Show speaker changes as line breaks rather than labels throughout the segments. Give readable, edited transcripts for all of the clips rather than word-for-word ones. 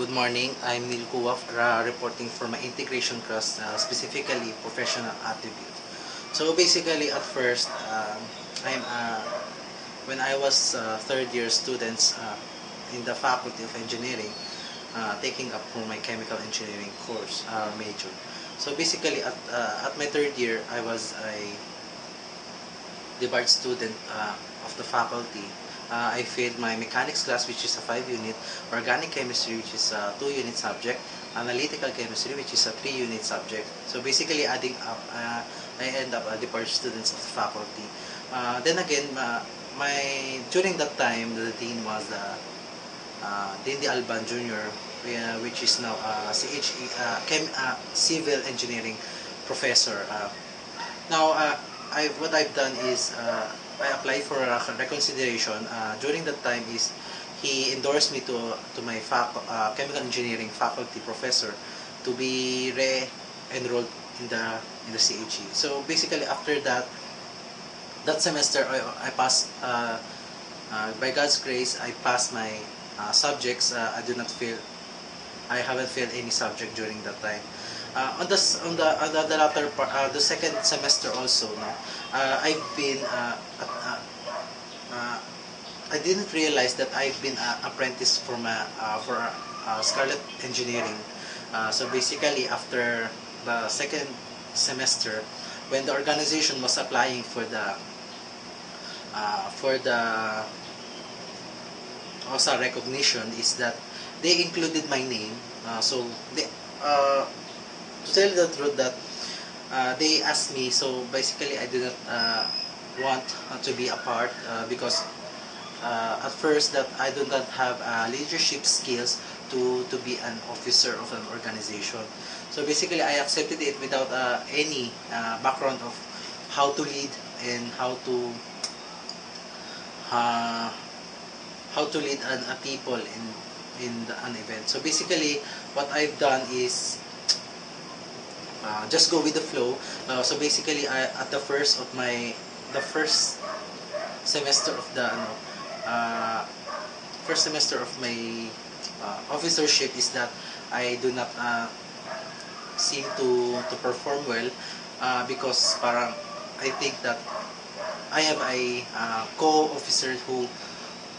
Good morning. I'm Neil Kuwaf, reporting for my integration class, specifically professional attribute. So basically, at first, when I was third year students in the Faculty of Engineering, taking up for my chemical engineering course major. So basically, at my third year, I was a debarred student of the faculty. I failed my mechanics class, which is a 5-unit, organic chemistry, which is a 2-unit subject, analytical chemistry, which is a 3-unit subject. So basically, adding up, I end up a debarred students of the faculty. Then again, during that time, the dean was Dean De Alban Jr., which is now civil engineering professor. Now, what I've done is I applied for a reconsideration. During that time is he endorsed me to my chemical engineering faculty professor to be re-enrolled in the CHE. So basically after that semester I passed, by God's grace I passed my subjects. I haven't failed any subject during that time. On the latter part, the second semester also, no, I've been I didn't realize that I've been apprentice for Scarlet Engineering. So basically, after the second semester, when the organization was applying for the OSA recognition, is that they included my name. So they, to tell the truth, that they asked me. So basically, I did not want to be a part because at first that I do not have leadership skills to be an officer of an organization. So basically, I accepted it without any background of how to lead and how to lead a people in an event. So basically, what I've done is just go with the flow. So basically, at the first semester of my officership is that I do not seem to perform well because parang I think that I have a co-officer who,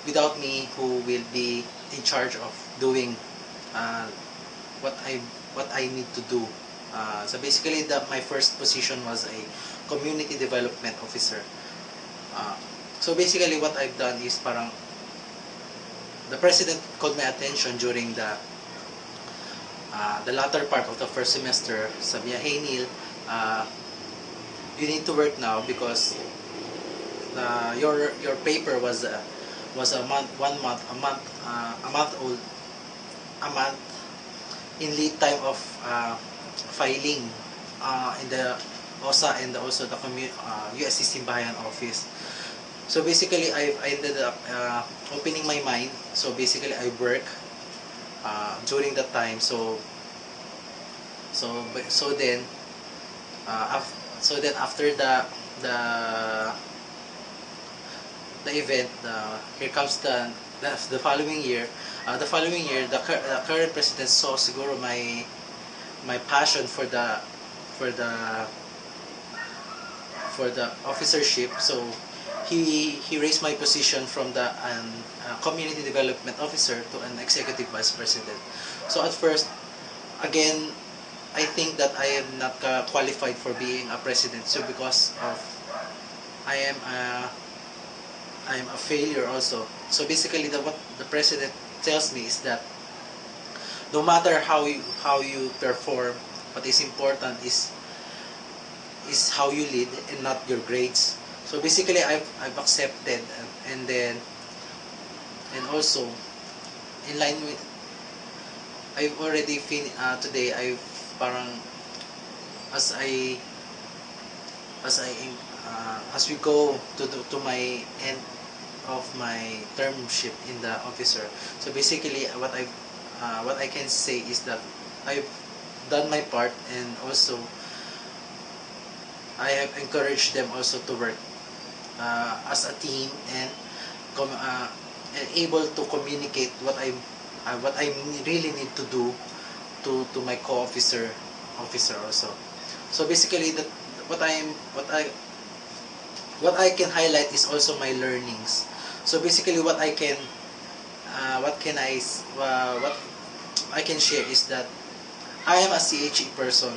without me, who will be in charge of doing what I need to do. So basically, my first position was a community development officer. So basically, what I've done is parang the president called my attention during the latter part of the first semester. Sabi niya, "Hey Neil, you need to work now because your paper was a month old, in lead time of filing in the OSA and also the USC Simbayan office." So basically, I ended up opening my mind. So basically, I work during that time. So then after the event, here comes the following year. The current president saw siguro my passion for the officership. So he raised my position from the community development officer to an executive vice president. So at first, again, I think that I am not qualified for being a president. So because of I am a failure also. So basically, what the president tells me is that no matter how you perform, what is important is how you lead and not your grades. So basically, I've accepted, and also in line with, I've already today. I've parang as we go to my end of my termship in the officer. So basically, what I can say is that I've done my part, and also I have encouraged them also to work as a team and able to communicate what what I really need to do to my co-officer also. So basically, that what I'm what I can highlight is also my learnings. So basically, what what I can share is that I am a CHE person.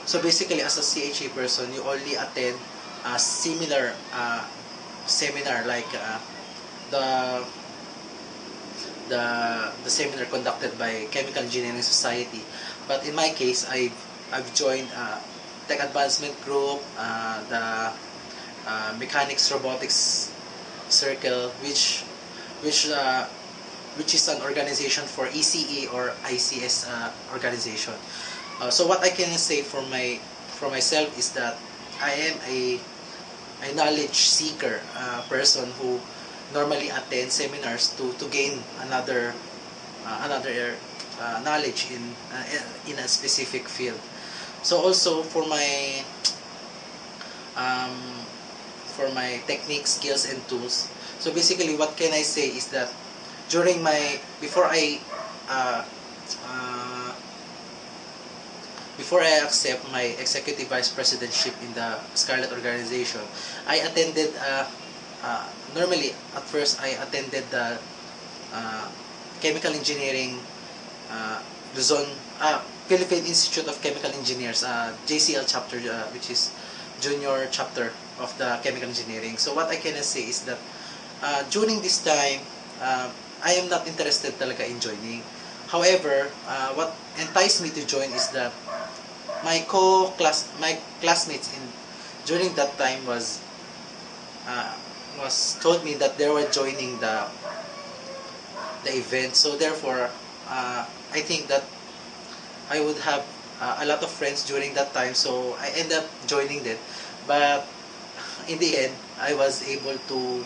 So basically, as a CHE person, you only attend a similar seminar like the the seminar conducted by Chemical Engineering Society. But in my case, I've joined Tech Advancement Group, the Mechanics Robotics Circle, which is an organization for ECE or ICS organization. So what I can say for myself is that I am a knowledge seeker person who normally attend seminars to gain another knowledge in a specific field. So also um, for my technique, skills, and tools. So basically, what can I say is that during uh, uh, before I accept my executive vice presidentship in the Scarlet organization, I attended normally at first I attended the chemical engineering Luzon Philippine Institute of Chemical Engineers, JCL chapter, which is junior chapter of the chemical engineering. So what I can say is that during this time, I am not interested talaga in joining. However, what enticed me to join is that my classmates during that time was told me that they were joining the event. So therefore, I think that I would have a lot of friends during that time. So I end up joining them. But in the end, I was able to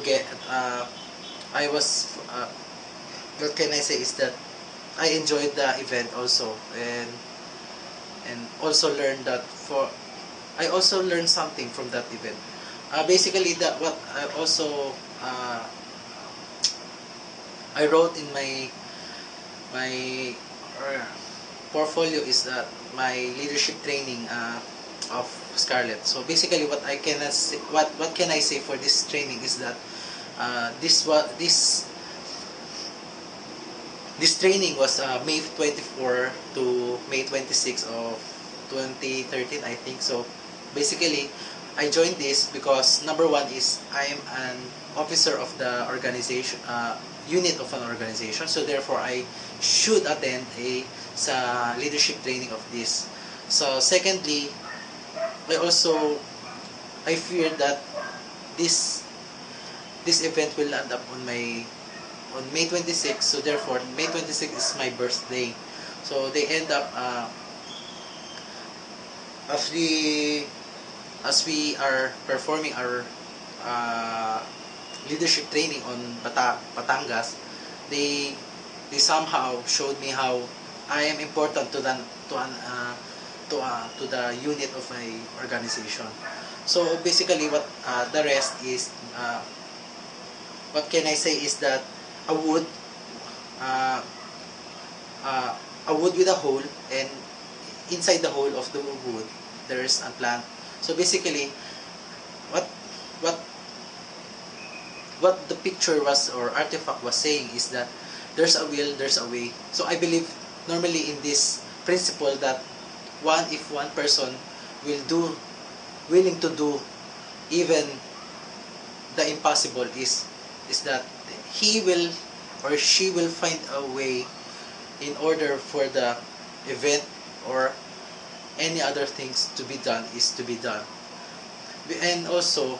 get. I was. What can I say is that I enjoyed the event also, and also learned that I also learned something from that event. Basically, that what I also I wrote in my portfolio is that my leadership training of Scarlet. So basically, what can I say for this training is that this training was May 24 to May 26 of 2013, I think. So basically, I joined this because number one is I am an officer of the organization, unit of an organization. So therefore, I should attend sa leadership training of this. So secondly, I fear that this event will end up on May 26. So therefore, May 26 is my birthday. So they end up as we are performing our leadership training on Batangas, they somehow showed me how I am important to the unit of my organization. So basically, what the rest is, what can I say is that a wood, uh, a wood with a hole, and inside the hole of the wood there is a plant. So basically, what what what the picture was or artifact was saying is that there's a will, there's a way. So I believe normally in this principle that if one person willing to do even the impossible, is that he will or she will find a way in order for the event or any other things to be done is to be done. And also,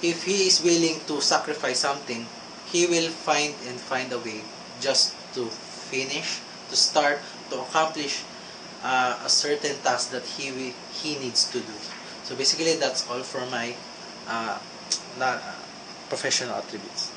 if he is willing to sacrifice something, he will find a way just to finish, to start, to accomplish a certain task that he needs to do. So basically, that's all for my professional attributes.